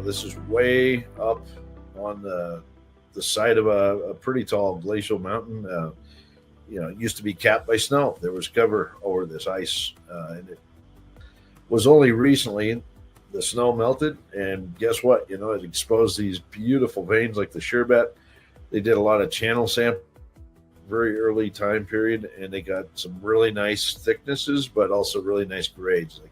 This is way up on the side of a pretty tall glacial mountain. It used to be capped by snow. There was cover over this ice, and it was only recently the snow melted. And guess what? It exposed these beautiful veins like the sherbet. They did a lot of channel sampling very early time period, and they got some really nice thicknesses, but also really nice grades. Like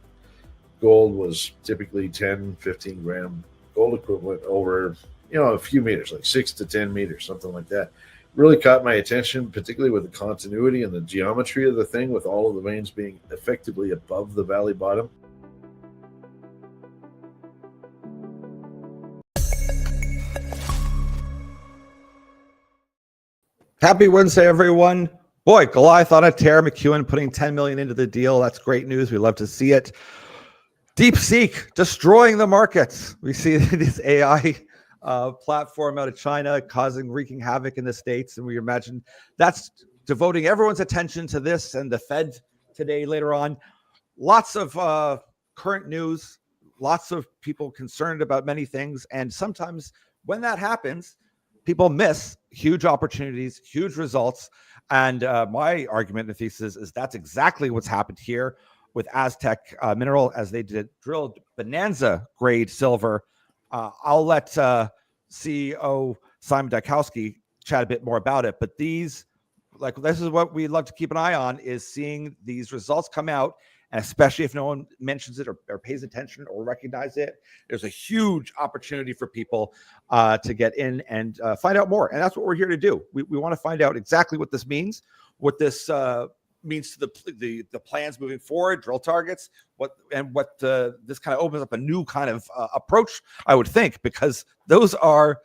gold was typically 10, 15 gram gold equivalent over, a few meters, like 6 to 10 meters, something like that. Really caught my attention, particularly with the continuity and the geometry of the thing, with all of the veins being effectively above the valley bottom. Happy Wednesday, everyone. Boy, Goliath on a tear. McEwen putting $10 million into the deal. That's great news. We love to see it. DeepSeek destroying the markets. We see this AI platform out of China wreaking havoc in the States. And we imagine that's devoting everyone's attention to this and the Fed today, later on. Lots of current news, lots of people concerned about many things. And sometimes when that happens, people miss huge opportunities, huge results. And my argument and thesis is that's exactly what's happened here with Aztec Mineral as they drilled Bonanza-Grade Silver. I'll let CEO Simon Dyakowski chat a bit more about it. But this is what we love to keep an eye on, is seeing these results come out And especially if no one mentions it or pays attention or recognize it, there's a huge opportunity for people to get in and find out more. And that's what we're here to do. We want to find out exactly what this means, what this means to the plans moving forward, drill targets, what this kind of opens up a new kind of approach, I would think, because those are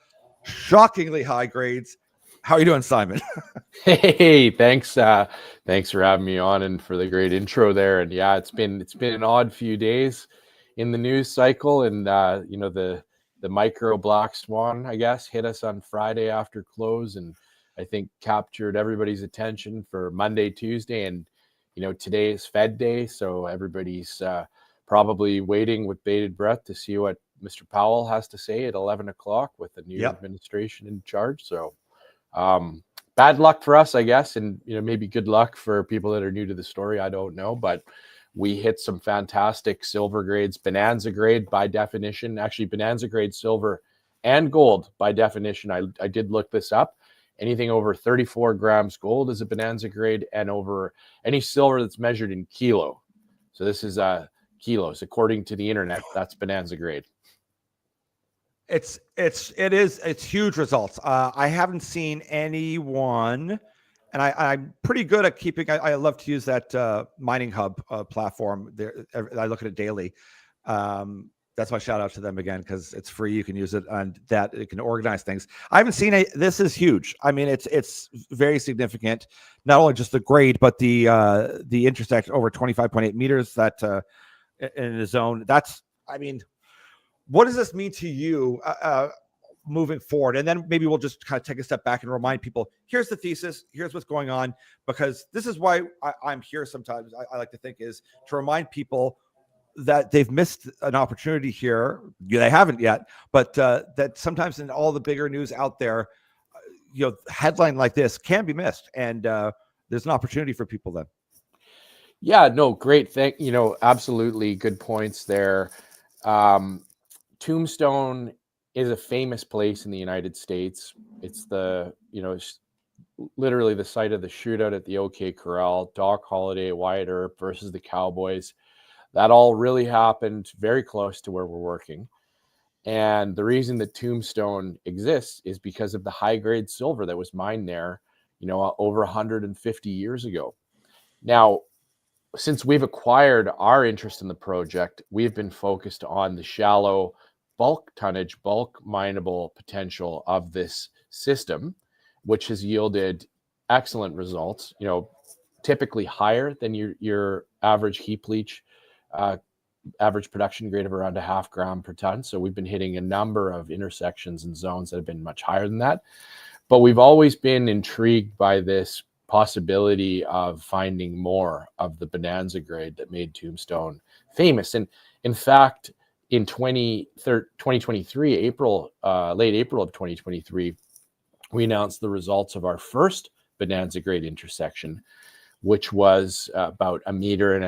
shockingly high grades. How are you doing, Simon? Hey, thanks for having me on and for the great intro there. And yeah, it's been an odd few days in the news cycle, and the micro black swan, I guess, hit us on Friday after close, and I think captured everybody's attention for Monday, Tuesday, and today is Fed Day, so everybody's probably waiting with bated breath to see what Mr. Powell has to say at 11 o'clock with the new administration in charge. So bad luck for us, I guess, and maybe good luck for people that are new to the story. I don't know, but we hit some fantastic silver grades, Bonanza grade by definition, actually Bonanza grade silver and gold by definition. I did look this up. Anything over 34 grams gold is a Bonanza grade, and over any silver that's measured in kilo. So this is kilos according to the internet. That's Bonanza grade. It's huge results. I haven't seen anyone, and I'm pretty good at keeping. I love to use that Mining Hub platform. There, I look at it daily. That's my shout out to them again, because it's free. You can use it, and that it can organize things. I haven't seen it. This is huge. I mean, it's very significant. Not only just the grade, but the intersect over 25.8 meters that in the zone. That's, I mean, what does this mean to you moving forward? And then maybe we'll just kind of take a step back and remind people, here's the thesis, here's what's going on, because this is why I'm here sometimes, I like to think, is to remind people that they've missed an opportunity here. They haven't yet, but that sometimes in all the bigger news out there, headline like this can be missed. And there's an opportunity for people then. Yeah, no, great. Absolutely good points there. Tombstone is a famous place in the United States. It's literally the site of the shootout at the OK Corral, Doc Holliday, Wyatt Earp versus the Cowboys. That all really happened very close to where we're working. And the reason that Tombstone exists is because of the high-grade silver that was mined there, over 150 years ago. Now, since we've acquired our interest in the project, we've been focused on the shallow bulk tonnage, bulk mineable potential of this system, which has yielded excellent results, typically higher than your average heap leach, average production grade of around 0.5 gram per ton. So we've been hitting a number of intersections and zones that have been much higher than that. But we've always been intrigued by this possibility of finding more of the Bonanza grade that made Tombstone famous. And in fact, in 2023, late April of 2023, we announced the results of our first Bonanza grade intersection, which was about 1.5 meters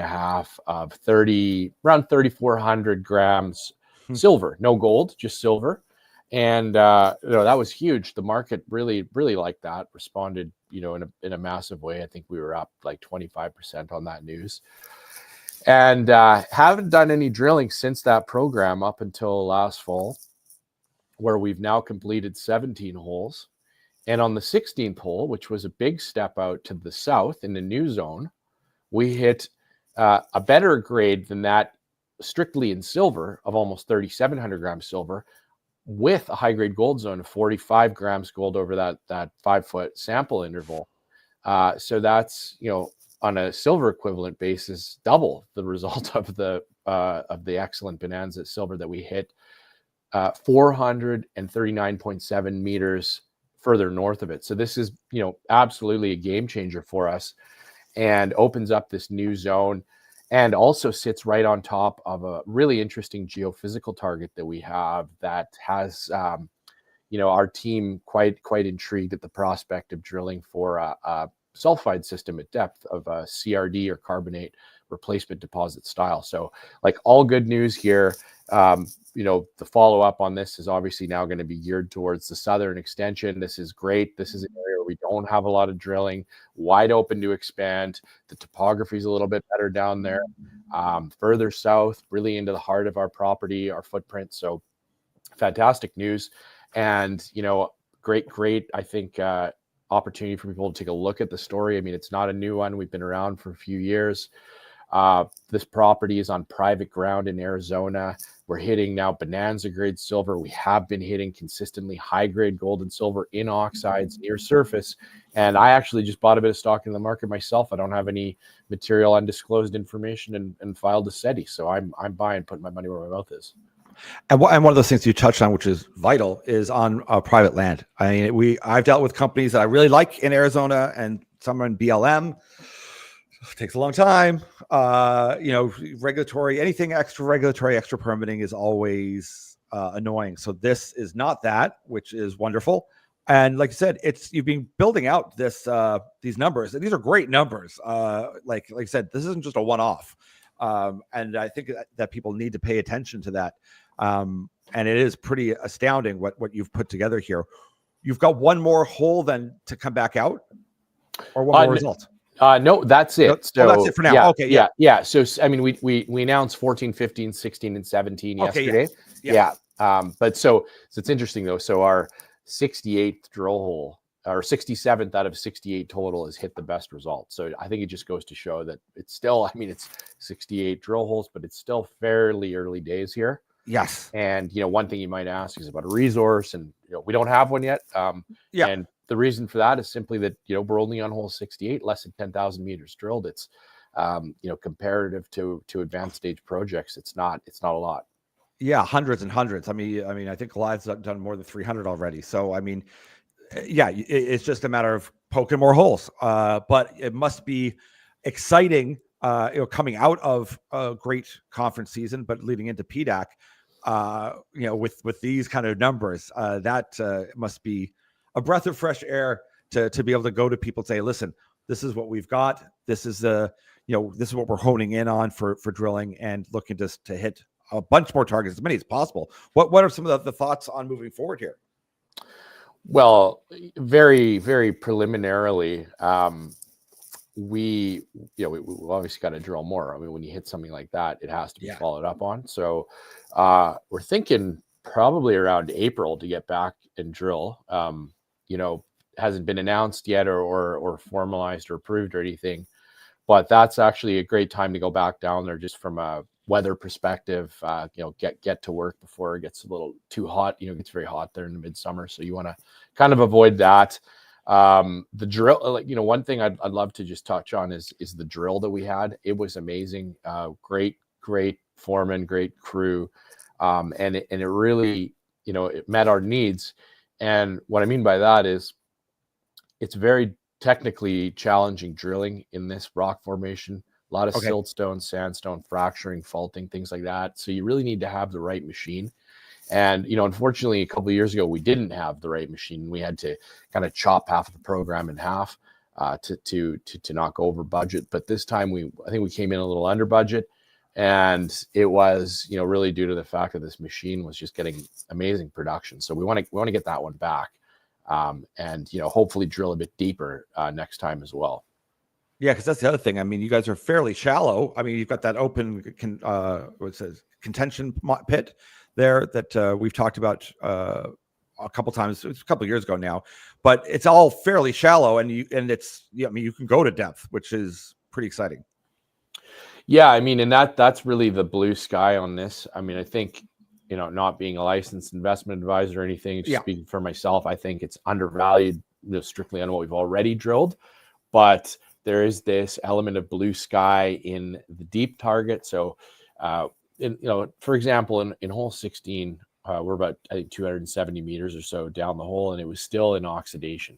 of around 3,400 grams silver, no gold, just silver. And that was huge. The market really, really liked that, responded, in a massive way. I think we were up like 25% on that news. And haven't done any drilling since that program up until last fall, where we've now completed 17 holes. And on the 16th hole, which was a big step out to the south in the new zone, we hit a better grade than that, strictly in silver, of almost 3,700 grams silver, with a high-grade gold zone of 45 grams gold over that 5-foot sample interval. So that's, on a silver equivalent basis, double the result of the excellent Bonanza silver that we hit 439.7 meters further north of it. So this is, absolutely a game changer for us, and opens up this new zone, and also sits right on top of a really interesting geophysical target that we have that has, our team quite intrigued at the prospect of drilling for a sulfide system at depth of a CRD or carbonate replacement deposit style. So like all good news here. The follow-up on this is obviously now going to be geared towards the southern extension. This is great. This is an area where we don't have a lot of drilling, wide open to expand. The topography is a little bit better down there. further south, really into the heart of our property, our footprint. So fantastic news. And, great, I think, opportunity for people to take a look at the story. I mean, it's not a new one. We've been around for a few years. This property is on private ground in Arizona. We're hitting now Bonanza-Grade Silver. We have been hitting consistently high-grade gold and silver in oxides near surface. And I actually just bought a bit of stock in the market myself. I don't have any material undisclosed information and filed a SETI. So I'm buying, putting my money where my mouth is. And one of those things you touched on, which is vital, is on private land. I mean, I've dealt with companies that I really like in Arizona, and some are in BLM. It takes a long time. Regulatory, anything extra regulatory, extra permitting is always annoying. So this is not that, which is wonderful. And like I said, you've been building out these numbers, and these are great numbers. Like I said, this isn't just a one-off. And I think that people need to pay attention to that. And it is pretty astounding what you've put together here. You've got one more hole then to come back out, or one more result. No, that's it. So that's it for now. Yeah, okay. Yeah. So, I mean, we announced 14, 15, 16, and 17 yesterday. Yeah. But so it's interesting though. So our 68th drill hole, or 67th out of 68 total, has hit the best result. So I think it just goes to show that it's still, I mean, it's 68 drill holes, but it's still fairly early days here. Yes. And, one thing you might ask is about a resource, and, we don't have one yet. And the reason for that is simply that, we're only on hole 68, less than 10,000 meters drilled. It's, comparative to advanced stage projects, it's not a lot. Yeah. Hundreds and hundreds. I mean, I think Goliath's done more than 300 already. So, I mean, it's just a matter of poking more holes. But it must be exciting, coming out of a great conference season, but leading into PDAC, with these kind of numbers, that must be a breath of fresh air to be able to go to people and say, listen, this is what we've got. This is this is what we're honing in on for drilling, and looking to hit a bunch more targets, as many as possible. What are some of the thoughts on moving forward here? Well, very, very preliminarily, we obviously got to drill more. I mean, when you hit something like that, it has to be followed up on. So we're thinking probably around April to get back and drill. Hasn't been announced yet or formalized or approved or anything, but that's actually a great time to go back down there, just from a weather perspective. Get to work before it gets a little too hot. It gets very hot there in the midsummer, so you want to kind of avoid that. The drill, one thing I'd love to just touch on is the drill that we had. It was amazing. Great foreman, great crew. And it really, it met our needs. And what I mean by that is it's very technically challenging drilling in this rock formation. A lot of siltstone, sandstone, fracturing, faulting, things like that. So you really need to have the right machine. And, unfortunately, a couple of years ago, we didn't have the right machine. We had to kind of chop half of the program in half to not go over budget. But this time, I think we came in a little under budget. And it was, really due to the fact that this machine was just getting amazing production. So we want to get that one back, and hopefully drill a bit deeper next time as well. Yeah, because that's the other thing. I mean, you guys are fairly shallow. I mean, you've got that open contention pit there that we've talked about a couple times. It's a couple of years ago now, but it's all fairly shallow, and you can go to depth, which is pretty exciting. Yeah, I mean, and that's really the blue sky on this. I mean, I think, not being a licensed investment advisor or anything, just speaking for myself, I think it's undervalued, strictly on what we've already drilled. But there is this element of blue sky in the deep target. So, for example, in hole 16, we're about, I think, 270 meters or so down the hole, and it was still in oxidation.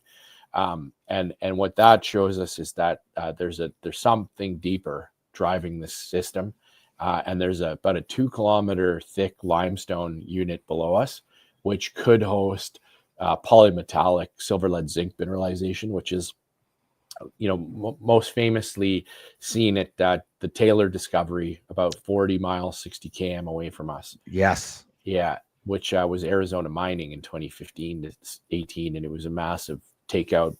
And what that shows us is that there's something deeper driving this system, and there's about a 2 kilometer thick limestone unit below us, which could host polymetallic silver lead zinc mineralization, which is most famously seen at the Taylor discovery about 40 miles 60 km away from us. Yes. Yeah, which was Arizona Mining in 2015 to 18, and it was a massive takeout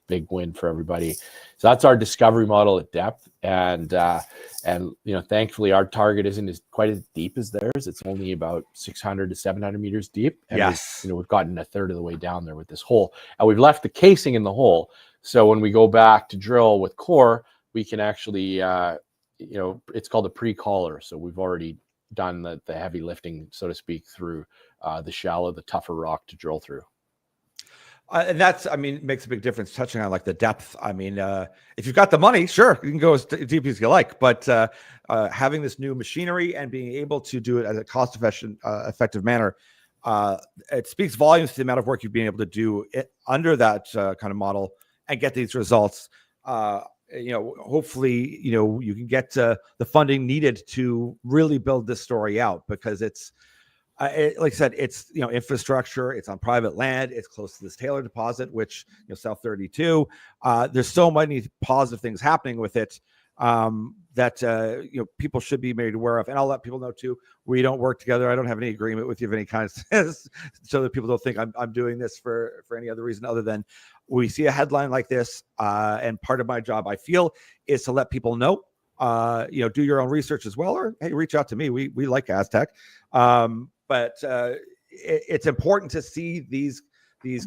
big win for everybody. So that's our discovery model at depth. And thankfully our target isn't quite as deep as theirs. It's only about 600 to 700 meters deep. And Yes. we've gotten a third of the way down there with this hole, and we've left the casing in the hole. So when we go back to drill with core, we can actually, it's called a pre-collar. So we've already done the heavy lifting, so to speak, through the tougher rock to drill through. And that's, makes a big difference. Touching on like the depth. If you've got the money, sure, you can go as deep as you like. But having this new machinery and being able to do it as a cost-effective manner, it speaks volumes to the amount of work you've been able to do under that kind of model and get these results. Hopefully, you can get the funding needed to really build this story out, because it's. Like I said, it's infrastructure. It's on private land. It's close to this Taylor deposit, which South 32. There's so many positive things happening with it that people should be made aware of. And I'll let people know too. We don't work together. I don't have any agreement with you of any kind, so that people don't think I'm doing this for any other reason other than we see a headline like this. And part of my job, I feel, is to let people know. Do your own research as well, or hey, reach out to me. We like Aztec. But it's important to see these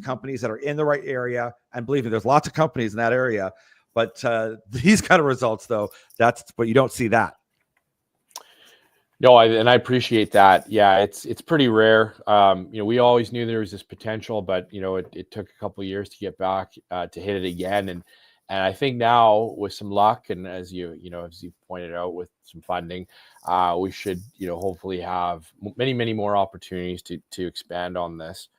companies that are in the right area. And believe me, there's lots of companies in that area. But these kind of results, though, but you don't see that. No, I appreciate that. Yeah, it's pretty rare. We always knew there was this potential, but it took a couple of years to get back to hit it again. And I think now with some luck, and as you pointed out, with some funding, we should hopefully have many more opportunities to expand on this.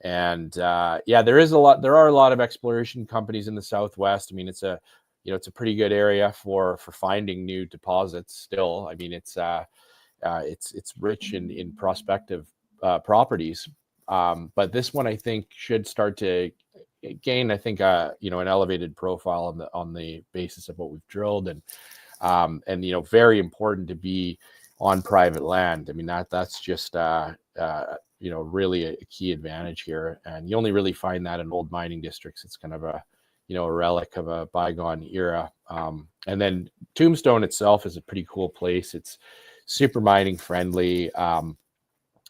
And there are a lot of exploration companies in the Southwest. It's a pretty good area for finding new deposits still. It's rich in prospective properties. But this one, I think, should start to gain, an elevated profile on the basis of what we've drilled, and very important to be on private land. That's just really a key advantage here, and you only really find that in old mining districts. It's kind of a relic of a bygone era. And then Tombstone itself is a pretty cool place. It's super mining friendly.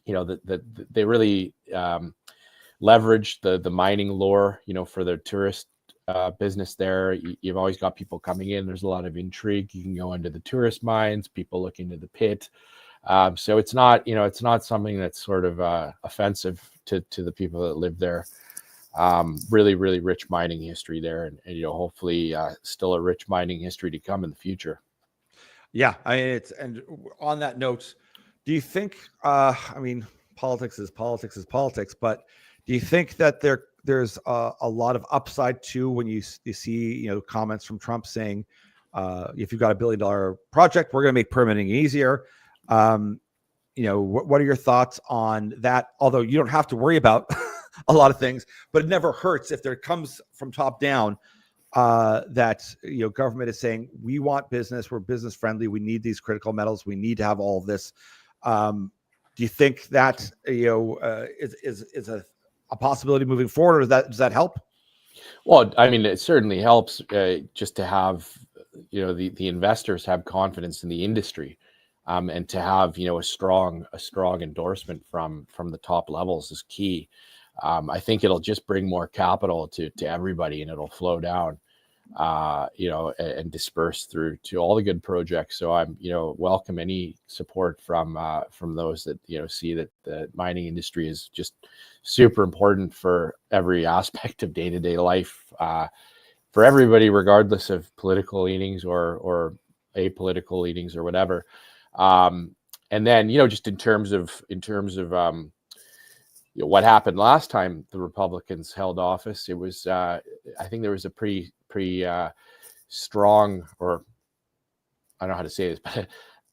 They really leverage the mining lore, for their tourist business there. You've always got people coming in. There's a lot of intrigue. You can go into the tourist mines, people look into the pit. So it's not something that's sort of offensive to the people that live there. Really rich mining history there, and hopefully still a rich mining history to come in the future. Yeah, and on that note, do you think? Politics is politics, but do you think that there's a lot of upside too when you see comments from Trump saying, if you've got $1 billion project, we're going to make permitting easier? What are your thoughts on that? Although you don't have to worry about a lot of things, but it never hurts if there comes from top down that government is saying, we want business, we're business friendly, we need these critical metals, we need to have all of this. Do you think that is a possibility moving forward, or does that help? Well, it certainly helps just to have the investors have confidence in the industry, and to have a strong endorsement from the top levels is key. I think it'll just bring more capital to everybody, and it'll flow down, and disperse through to all the good projects. So I'm, welcome any support from those that, see that the mining industry is just super important for every aspect of day-to-day life, for everybody, regardless of political leanings or apolitical leanings or whatever. And then, just in terms of what happened last time the Republicans held office, it was I think there was a pretty strong, or I don't know how to say this, but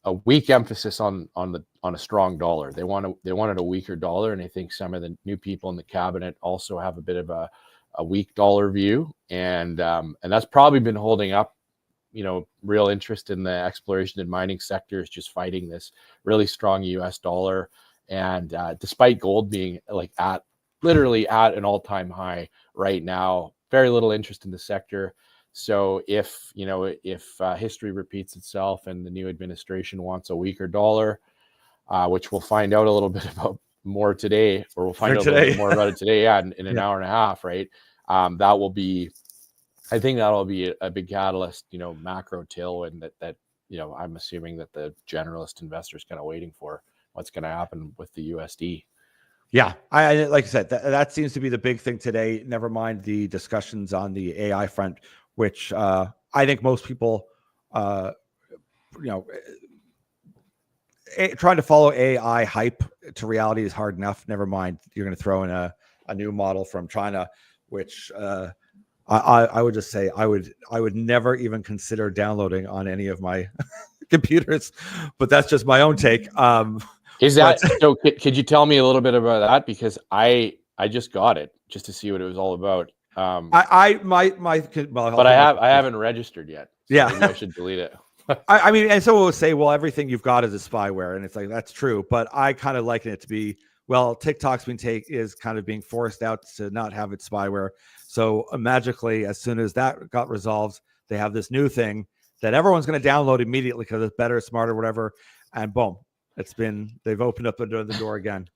a weak emphasis on a strong dollar. They wanted a weaker dollar, and I think some of the new people in the cabinet also have a bit of a weak dollar view, and that's probably been holding up real interest in the exploration and mining sector, is just fighting this really strong US dollar. And despite gold being literally at an all-time high right now, very little interest in the sector. So if history repeats itself and the new administration wants a weaker dollar, which we'll find out a little bit about more today, or we'll find out a little bit more about it today, in an hour and a half, right? That will be, I think that'll be a big catalyst, macro tailwind that I'm assuming that the generalist investors kind of waiting for what's going to happen with the USD. Yeah, I like I said, that seems to be the big thing today. Never mind the discussions on the AI front, which I think most people, trying to follow AI hype to reality is hard enough. Never mind, you're going to throw in a new model from China, which I would just say I would never even consider downloading on any of my computers, but that's just my own take. Is that so? Could you tell me a little bit about that? Because I just got it just to see what it was all about. I haven't registered yet. So yeah, maybe I should delete it. I mean, and someone will say, well, everything you've got is a spyware, and it's like, that's true, but I kind of liken it to be, well, TikTok's is kind of being forced out to not have its spyware. So magically, as soon as that got resolved, they have this new thing that everyone's going to download immediately because it's better, smarter, whatever, and boom, they've opened up the door again.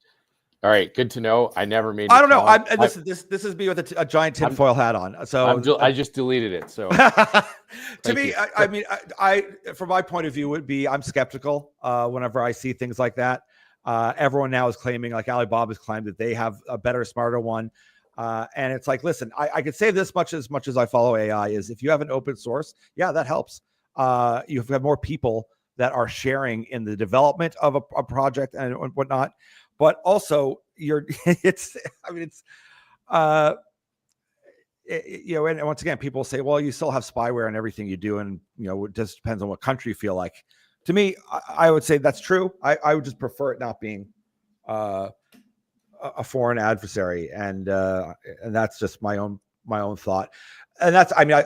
All right, good to know. I never made. I don't know. This is me with a giant tinfoil hat on. So I just deleted it. So to me, I mean, I from my point of view would be I'm skeptical whenever I see things like that. Everyone now is claiming, like Alibaba's claimed, that they have a better, smarter one. And it's like, listen, I could say this much as I follow AI is if you have an open source, yeah, that helps. You have more people that are sharing in the development of a project and whatnot. But also, and once again, people say, well, you still have spyware in everything you do, and it just depends on what country you feel like. To me, I would say that's true. I would just prefer it not being a foreign adversary, and that's just my own thought. And that's, I mean,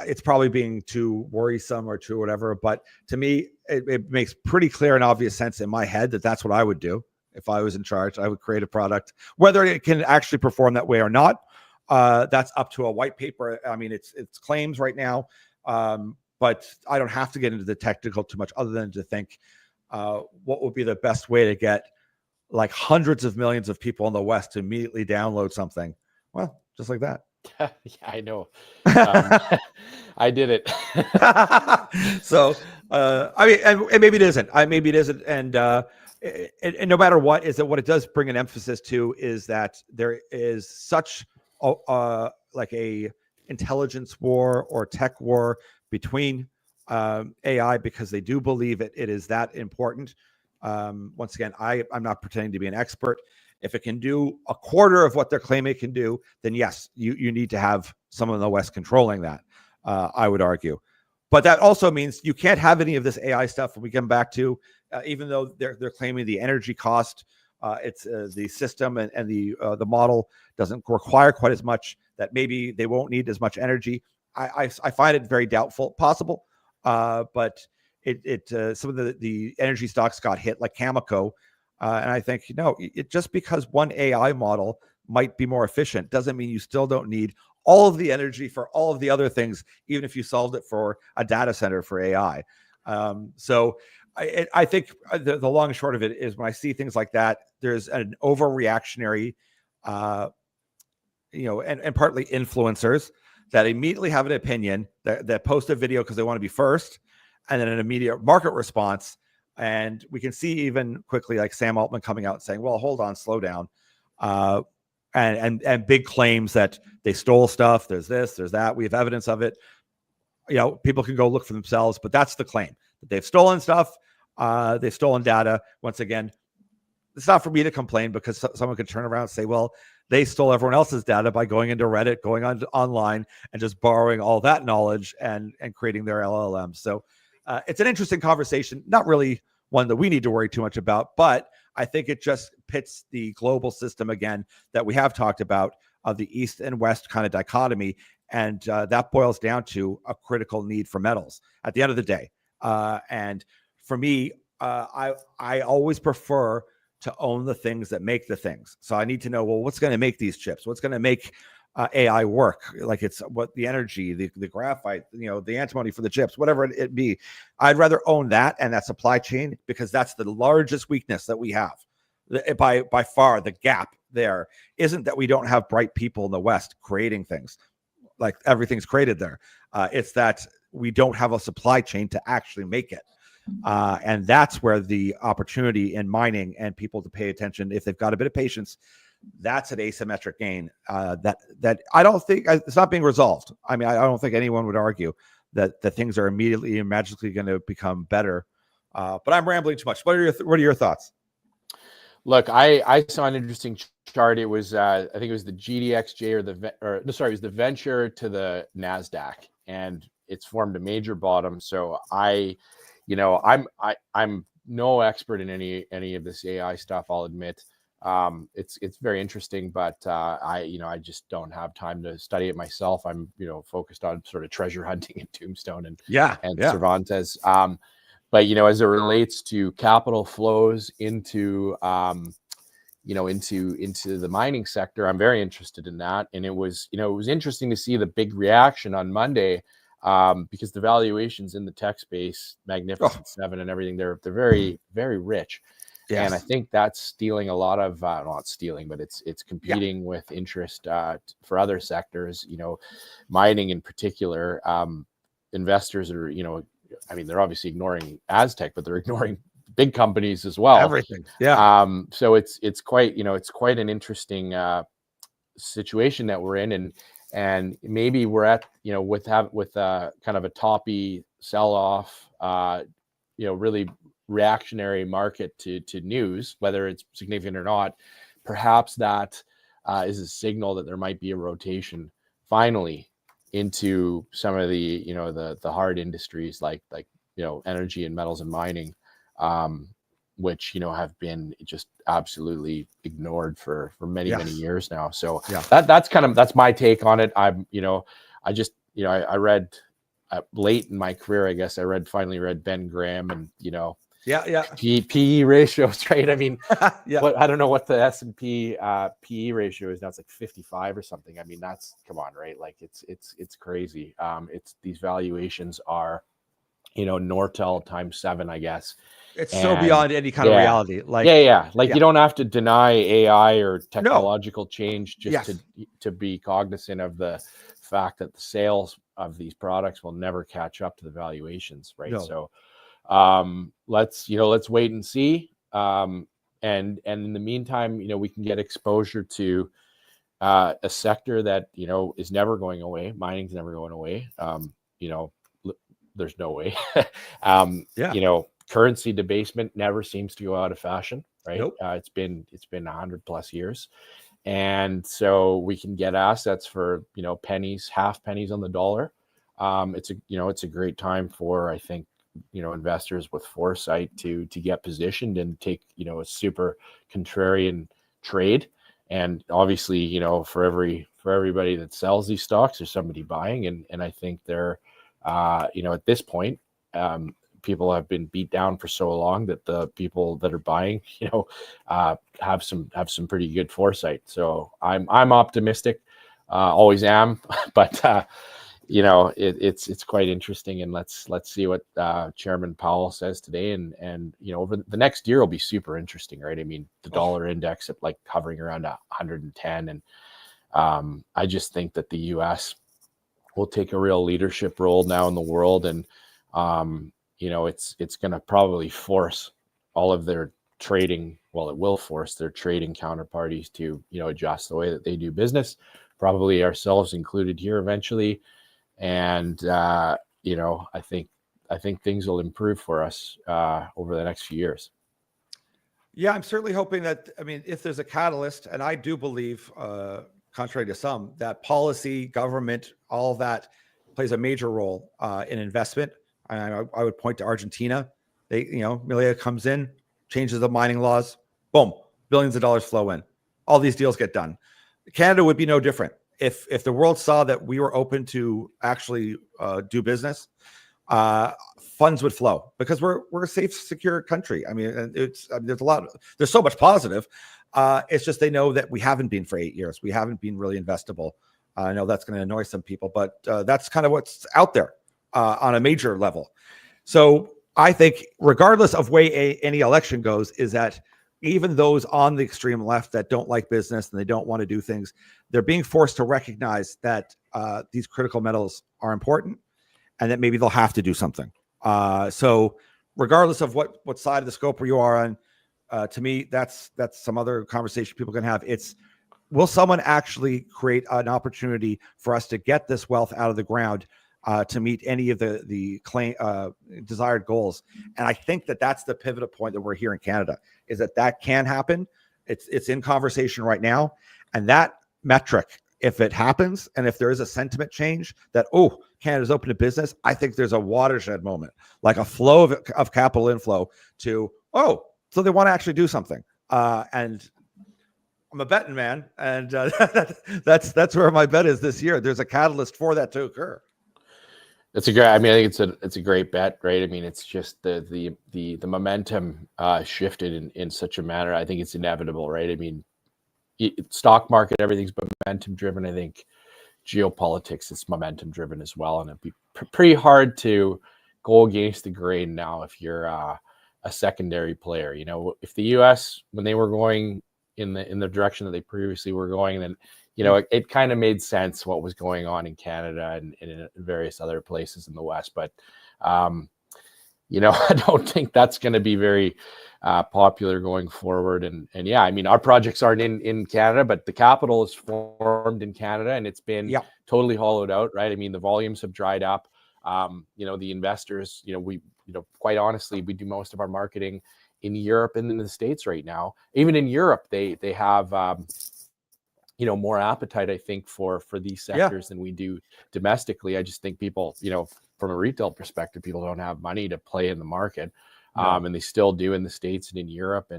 it's probably being too worrisome or too whatever, but to me, it makes pretty clear and obvious sense in my head that that's what I would do. If I was in charge, I would create a product. Whether it can actually perform that way or not, that's up to a white paper. I mean, it's claims right now, but I don't have to get into the technical too much other than to think what would be the best way to get like hundreds of millions of people in the West to immediately download something. Well, just like that. Yeah, I know. I did it. So, I mean, and maybe it isn't. Maybe it isn't. And no matter what, what it does bring an emphasis to is that there is such like a intelligence war or tech war between AI, because they do believe it is that important. Once again, I'm not pretending to be an expert. If it can do a quarter of what they're claiming it can do, then yes, you need to have someone in the West controlling that, I would argue. But that also means you can't have any of this AI stuff when we come back to, even though they're claiming the energy cost, it's the system and the model doesn't require quite as much, that maybe they won't need as much energy. I find it very doubtful, possible, but some of the energy stocks got hit, like Cameco. And I think, just because one AI model might be more efficient doesn't mean you still don't need all of the energy for all of the other things, even if you solved it for a data center for AI. So I think the long and short of it is, when I see things like that, there's an overreactionary, and partly influencers that immediately have an opinion, that post a video because they want to be first, and then an immediate market response. And we can see even quickly, like Sam Altman coming out and saying, well, hold on, slow down. And big claims that they stole stuff. There's this, there's that. We have evidence of it. People can go look for themselves, but that's the claim, that they've stolen stuff. They've stolen data. Once again, it's not for me to complain, because someone could turn around and say, well, they stole everyone else's data by going into Reddit, going online and just borrowing all that knowledge and creating their LLMs. So it's an interesting conversation, not really one that we need to worry too much about, but I think it just pits the global system again that we have talked about, of the East and West kind of dichotomy. And that boils down to a critical need for metals at the end of the day. And for me, I always prefer to own the things that make the things. So I need to know, well, what's going to make these chips? What's going to make AI work. Like it's what the energy, the graphite, the antimony for the chips, whatever it be. I'd rather own that and that supply chain, because that's the largest weakness that we have. By far, the gap there isn't that we don't have bright people in the West creating things. Like everything's created there. It's that we don't have a supply chain to actually make it. And that's where the opportunity in mining and people to pay attention, if they've got a bit of patience, that's an asymmetric gain that I don't think it's not being resolved. I mean, I don't think anyone would argue that things are immediately and magically going to become better. But I'm rambling too much. What are your thoughts? Look, I saw an interesting chart. It was I think it was the GDXJ it was the venture to the NASDAQ, and it's formed a major bottom. So I'm no expert in any of this AI stuff, I'll admit. It's very interesting, but I just don't have time to study it myself. I'm focused on sort of treasure hunting in Tombstone and Cervantes. But as it relates to capital flows into into the mining sector, I'm very interested in that. And it was interesting to see the big reaction on Monday, because the valuations in the tech space, Magnificent Seven and everything, they're very, very rich. Yes. And I think that's stealing a lot of not stealing, but it's competing with interest for other sectors. Mining in particular, investors are they're obviously ignoring Aztec, but they're ignoring big companies as well. Everything, yeah. So it's quite an interesting situation that we're in, and maybe we're at with kind of a toppy sell off, really reactionary market to news, whether it's significant or not. Perhaps that is a signal that there might be a rotation finally into some of the the hard industries like energy and metals and mining, which have been just absolutely ignored for many years now. So that's my take on it. I read late in my career, I guess I finally read Ben Graham, and PE ratios, right? I mean, I don't know what the S&P PE ratio is now. It's like 55 or something. I mean, come on, right? Like it's crazy. It's these valuations are, Nortel times 7, I guess. It's so beyond any kind of reality. Like you don't have to deny AI or technological change just to be cognizant of the fact that the sales of these products will never catch up to the valuations, right? So let's wait and see, and in the meantime we can get exposure to a sector that is never going away. Mining's never going away. There's no way. Currency debasement never seems to go out of fashion, right? Nope. It's been 100+ years, and so we can get assets for pennies, half pennies on the dollar. It's a great time for, I think, investors with foresight to get positioned and take a super contrarian trade. And obviously for everybody that sells these stocks, there's somebody buying, and I think they're at this point, people have been beat down for so long that the people that are buying have some pretty good foresight. So I'm optimistic, always am, but it's quite interesting, and let's see what Chairman Powell says today, and over the next year will be super interesting, right? I mean, the dollar index at like hovering around 110, and I just think that the U.S. will take a real leadership role now in the world, and it's going to probably force all of their trading. Well, it will force their trading counterparties to adjust the way that they do business, probably ourselves included here eventually. And I think things will improve for us over the next few years. Yeah, I'm certainly hoping that. I mean, if there's a catalyst, and I do believe, contrary to some, that policy, government, all that plays a major role in investment. I would point to Argentina. They, Milei comes in, changes the mining laws, boom, billions of dollars flow in. All these deals get done. Canada would be no different. If the world saw that we were open to actually do business, funds would flow, because we're a safe, secure country. I mean, there's so much positive. It's just they know that we haven't been for 8 years. We haven't been really investable. I know that's going to annoy some people, but that's kind of what's out there on a major level. So I think regardless of way any election goes, is that even those on the extreme left that don't like business and they don't want to do things, they're being forced to recognize that these critical metals are important and that maybe they'll have to do something. So regardless of what side of the scope you are on, to me, that's some other conversation people can have. It's, will someone actually create an opportunity for us to get this wealth out of the ground to meet any of the desired goals? And I think that's the pivotal point that we're here in Canada, is that can happen. It's in conversation right now. And that metric, if it happens, and if there is a sentiment change that, oh, Canada's open to business, I think there's a watershed moment, like a flow of capital inflow to, oh, so they want to actually do something. And I'm a betting man, and that's where my bet is this year. There's a catalyst for that to occur. It's a great. I mean, I think it's a great bet, right? I mean, it's just the momentum shifted in such a manner. I think it's inevitable, right? I mean, stock market, everything's momentum driven. I think geopolitics is momentum driven as well, and it'd be pretty hard to go against the grain now if you're a secondary player. You know, if the U.S., when they were going in the direction that they previously were going, then it kind of made sense what was going on in Canada and in various other places in the West. But I don't think that's going to be very popular going forward. And yeah, I mean, our projects aren't in Canada, but the capital is formed in Canada, and it's been totally hollowed out, right? I mean, the volumes have dried up. The investors, quite honestly, we do most of our marketing in Europe and in the States right now. Even in Europe, they have more appetite, I think, for these sectors than we do domestically. I just think people, from a retail perspective, people don't have money to play in the market, and they still do in the States and in Europe.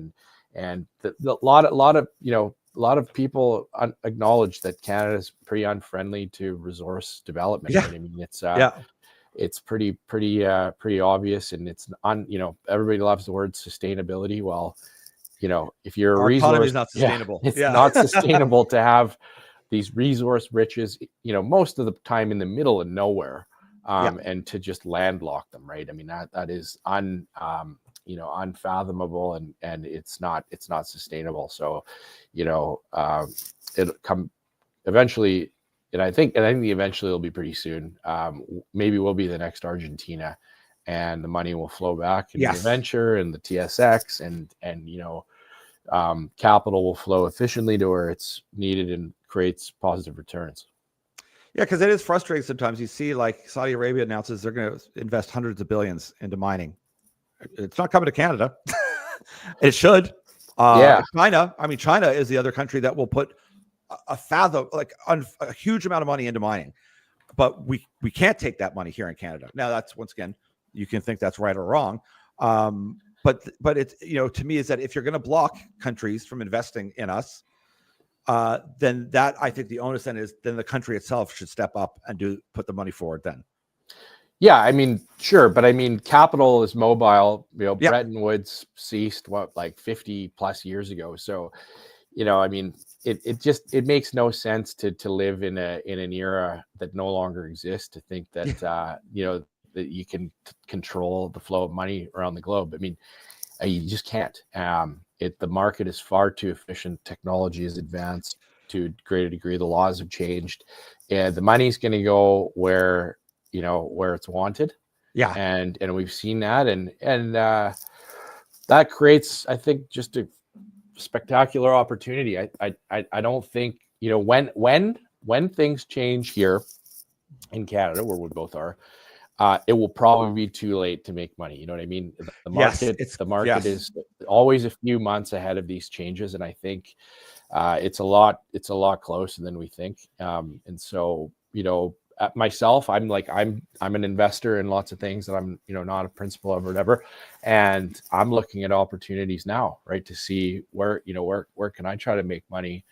And a lot of people acknowledge that Canada is pretty unfriendly to resource development. Right? I mean, it's pretty obvious, and it's everybody loves the word sustainability. Well, if you're our economy is not sustainable. It's not sustainable to have these resource riches, most of the time in the middle of nowhere, and to just landlock them, right? I mean, that is unfathomable, and it's not sustainable. So, it'll come eventually, and I think eventually it'll be pretty soon. Maybe we'll be the next Argentina, and the money will flow back into the venture and the TSX, and capital will flow efficiently to where it's needed and creates positive returns. Yeah, because it is frustrating sometimes. You see, like, Saudi Arabia announces they're going to invest hundreds of billions into mining. It's not coming to Canada. It should. China is the other country that will put a huge amount of money into mining, but we can't take that money here in Canada. Now, that's, once again, you can think that's right or wrong. But it's, to me, is that if you're going to block countries from investing in us, then that, I think the onus then is, then the country itself should step up and put the money forward then. Yeah, I mean, sure. But I mean, capital is mobile. Bretton Woods ceased 50 plus years ago. So, I mean, it makes no sense to live in an era that no longer exists, to think that, that you can control the flow of money around the globe. I mean, you just can't. The market is far too efficient. Technology is advanced to a greater degree. The laws have changed, and the money's going to go where it's wanted. Yeah, and we've seen that, and that creates, I think, just a spectacular opportunity. I don't think when things change here in Canada, where we both are, it will probably be too late to make money. You know what I mean? The market is always a few months ahead of these changes, and I think it's a lot closer than we think. And so, myself, I'm an investor in lots of things that I'm not a principal of or whatever, and I'm looking at opportunities now, right, to see where can I try to make money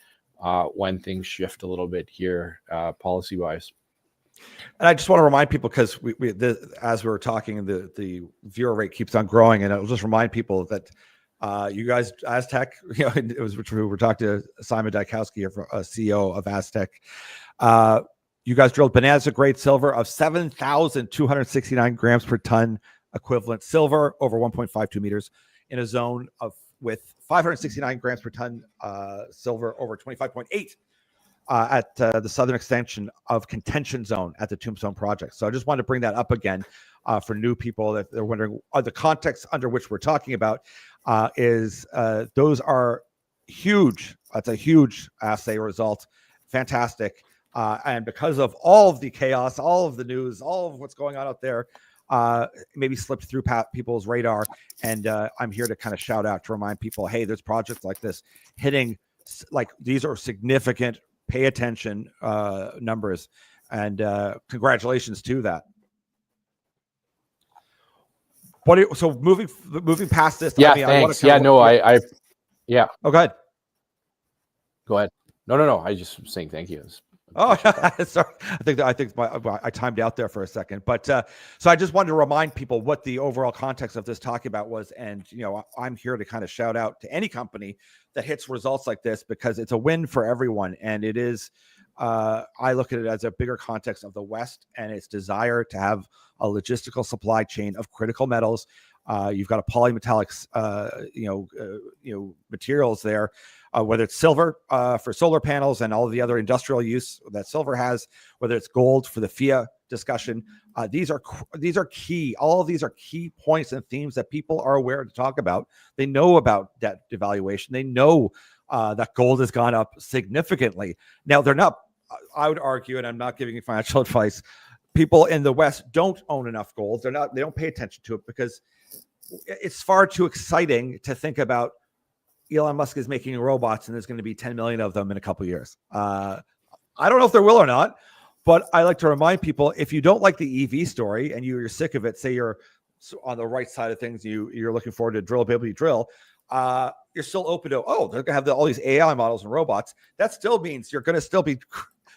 when things shift a little bit here, policy wise. And I just want to remind people, because as we were talking, the viewer rate keeps on growing, and I'll just remind people that you guys, Aztec, it was, which we were talking to Simon Dyakowski, CEO of Aztec. You guys drilled Bonanza-Grade Silver of 7,269 grams per ton equivalent silver over 1.52 meters in a zone with 569 grams per ton silver over 25.8 at the southern extension of contention zone at the Tombstone Project. So I just wanted to bring that up again for new people that they're wondering the context under which we're talking about is those are huge. That's a huge assay result. Fantastic. And because of all of the chaos, all of the news, all of what's going on out there, maybe slipped through people's radar. And I'm here to kind of shout out to remind people, hey, there's projects like this hitting, like these are significant, pay attention numbers. And congratulations to that. So moving past this, yeah, I mean, thanks. I Oh, go ahead. Go ahead. No. I just was saying thank you. Oh, sorry. I think I timed out there for a second, but so I just wanted to remind people what the overall context of this talk about was, and I'm here to kind of shout out to any company that hits results like this because it's a win for everyone, and it is. I look at it as a bigger context of the West and its desire to have a logistical supply chain of critical metals. You've got a polymetallics, materials there. Whether it's silver for solar panels and all of the other industrial use that silver has, whether it's gold for the FIA discussion, these are key. All of these are key points and themes that people are aware to talk about. They know about debt devaluation. They know that gold has gone up significantly. Now they're not. I would argue, and I'm not giving you financial advice. People in the West don't own enough gold. They don't pay attention to it because it's far too exciting to think about. Elon Musk is making robots and there's going to be 10 million of them in a couple of years. I don't know if there will or not, but I like to remind people, if you don't like the EV story and you're sick of it, say you're on the right side of things, you're looking forward to drillability drill, you're still open to, they're going to have all these AI models and robots. That still means you're going to still be,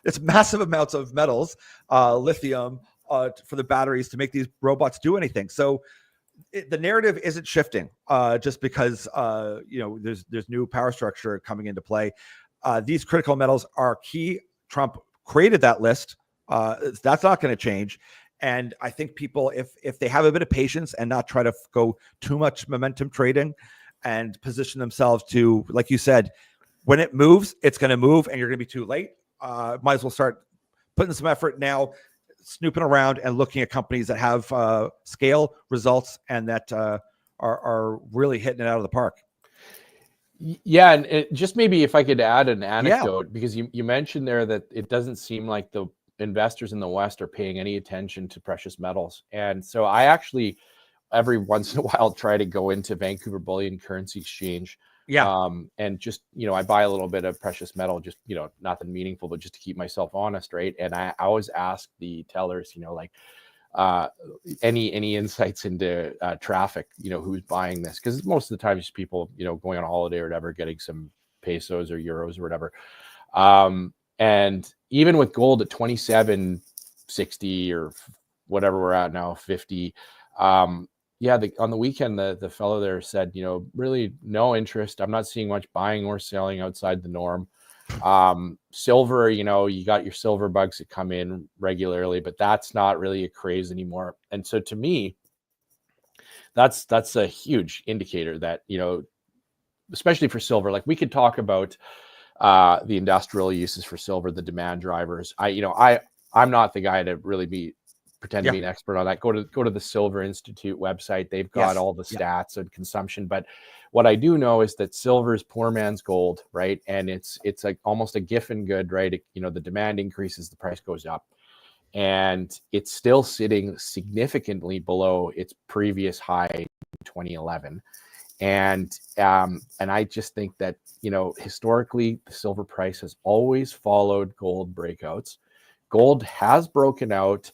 it's massive amounts of metals, lithium for the batteries to make these robots do anything. So the narrative isn't shifting just because there's new power structure coming into play. These critical metals are key. Trump created that list. That's not going to change. And I think people, if they have a bit of patience and not try to go too much momentum trading and position themselves to, like you said, when it moves, it's going to move and you're going to be too late. Might as well start putting some effort now, snooping around and looking at companies that have scale results and that are really hitting it out of the park. Yeah, and just maybe if I could add an anecdote, because you mentioned there that it doesn't seem like the investors in the West are paying any attention to precious metals. And so I actually, every once in a while, try to go into Vancouver Bullion Currency Exchange. And just, I buy a little bit of precious metal, just, nothing meaningful, but just to keep myself honest. Right. And I always ask the tellers, any insights into traffic, who's buying this? Because most of the time it's people, going on holiday or whatever, getting some pesos or euros or whatever. And even with gold at 27.60 or whatever we're at now, 50, on the weekend, the fellow there said, really no interest. I'm not seeing much buying or selling outside the norm. Silver, you got your silver bugs that come in regularly, but that's not really a craze anymore. And so to me, that's a huge indicator that, especially for silver, like we could talk about the industrial uses for silver, the demand drivers. I'm not the guy to really pretend to be an expert on that. Go to the Silver Institute website. They've got all the stats and consumption. But what I do know is that silver is poor man's gold, right? And it's like almost a Giffen good, right? The demand increases, the price goes up. And it's still sitting significantly below its previous high in 2011. And I just think that, historically, the silver price has always followed gold breakouts. Gold has broken out.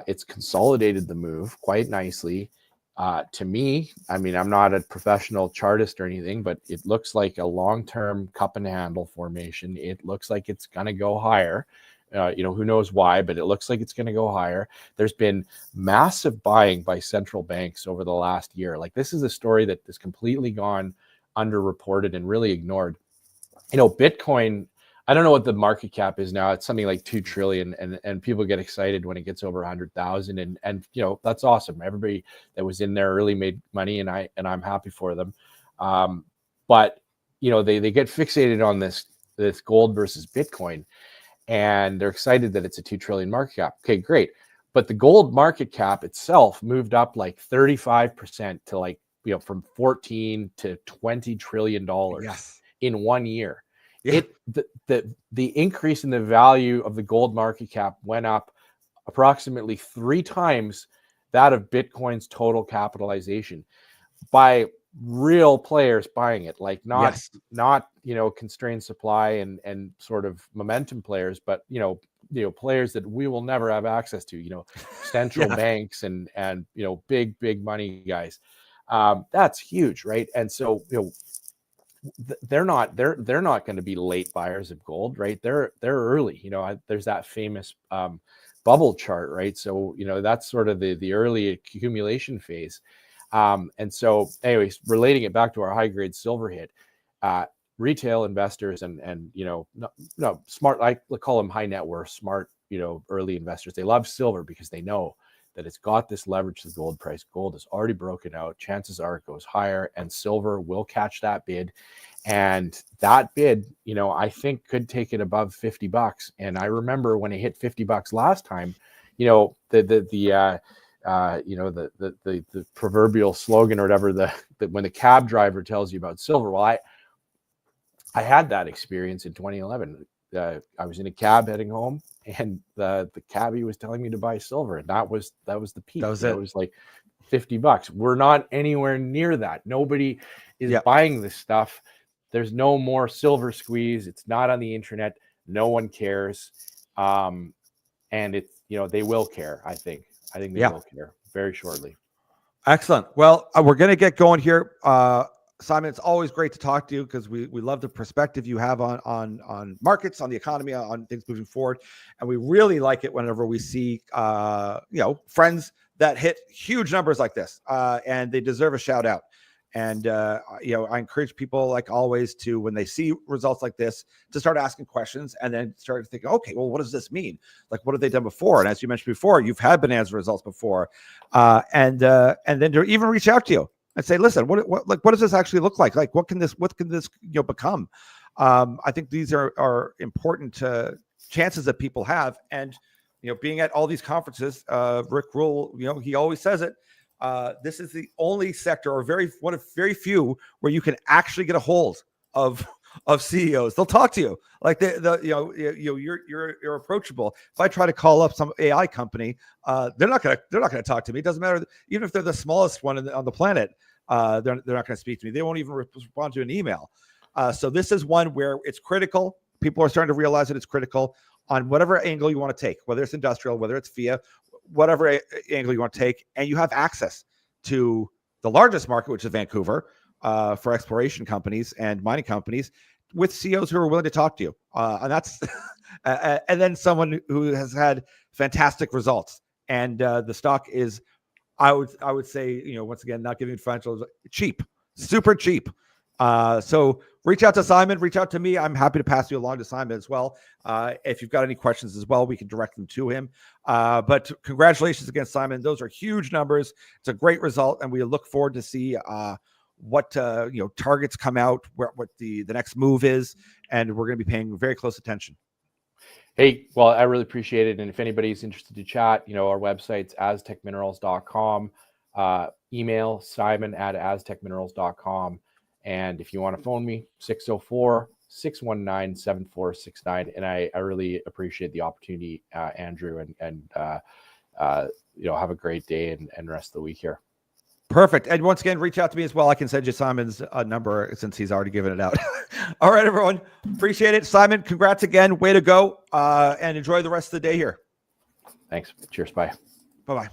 It's consolidated the move quite nicely. To me, I'm not a professional chartist or anything, but it looks like a long-term cup and handle formation. It looks like it's going to go higher. Who knows why, but it looks like it's going to go higher. There's been massive buying by central banks over the last year. Like, this is a story that has completely gone underreported and really ignored. Bitcoin, I don't know what the market cap is now. It's something like 2 trillion, and people get excited when it gets over 100,000, and you know, that's awesome. Everybody that was in there early made money, and I'm happy for them. But you know, they get fixated on this gold versus Bitcoin, and they're excited that it's a 2 trillion market cap. Okay, great. But the gold market cap itself moved up like 35% to like, you know, from 14 to 20 trillion dollars in 1 year. Yeah. The increase in the value of the gold market cap went up approximately 3 times that of Bitcoin's total capitalization by real players buying it, like not you know, constrained supply and sort of momentum players, but you know players that we will never have access to, you know, central banks and you know, big money guys. That's huge, right? And so, you know, they're not going to be late buyers of gold, right? They're early. You know, there's that famous bubble chart, right? So you know, that's sort of the early accumulation phase. And so, anyways, relating it back to our high grade silver hit, retail investors and you know, no smart, I call them high net worth, smart, you know, early investors. They love silver because they know that it's got this leverage to the gold price. Gold has already broken out. Chances are it goes higher, and silver will catch that bid. And that bid, you know, I think could take it above $50. And I remember when it hit $50 last time, you know, the proverbial slogan or whatever, when the cab driver tells you about silver. Well, I had that experience in 2011. I was in a cab heading home, and the cabbie was telling me to buy silver, and that was the peak. That was it. It was like $50. We're not anywhere near that. Nobody is buying this stuff. There's no more silver squeeze. It's not on the internet. No one cares. And it's, you know, they will care. I think they will care very shortly. Excellent. Well, we're going to get going here. Simon, it's always great to talk to you because we love the perspective you have on markets, on the economy, on things moving forward. And we really like it whenever we see, you know, friends that hit huge numbers like this, and they deserve a shout out. And, you know, I encourage people, like always, to, when they see results like this, to start asking questions and then start thinking, okay, well, what does this mean? Like, what have they done before? And as you mentioned before, you've had Bonanza results before, and then to even reach out to you and say, listen, what does this actually look like? Like, what can this, you know, become? I think these are important chances that people have. And, you know, being at all these conferences, Rick Rule, you know, he always says it. This is the only sector, or one of very few, where you can actually get a hold of CEOs. They'll talk to you, like you're approachable. If I try to call up some AI company, they're not gonna talk to me. It doesn't matter, even if they're the smallest one on the planet. They're not gonna speak to me. They won't even respond to an email. So this is one where it's critical. People are starting to realize that it's critical on whatever angle you want to take, whether it's industrial, whether it's FIA, whatever angle you want to take, and you have access to the largest market, which is Vancouver, for exploration companies and mining companies, with CEOs who are willing to talk to you. And that's, and then someone who has had fantastic results. And the stock is, I would say, you know, once again, not giving financials, cheap, super cheap. So reach out to Simon, reach out to me. I'm happy to pass you along to Simon as well. If you've got any questions as well, we can direct them to him. But congratulations again, Simon. Those are huge numbers. It's a great result, and we look forward to see what you know, targets come out, what the next move is, and we're going to be paying very close attention. Hey, well, I really appreciate it. And if anybody's interested to chat, you know, our website's aztecminerals.com. Email simon@aztecminerals.com. And if you want to phone me, 604-619-7469. And I really appreciate the opportunity, Andrew, and you know, have a great day and rest of the week here. Perfect. And once again, reach out to me as well. I can send you Simon's number since he's already given it out. All right, everyone. Appreciate it. Simon, congrats again. Way to go. And enjoy the rest of the day here. Thanks. Cheers. Bye. Bye-bye.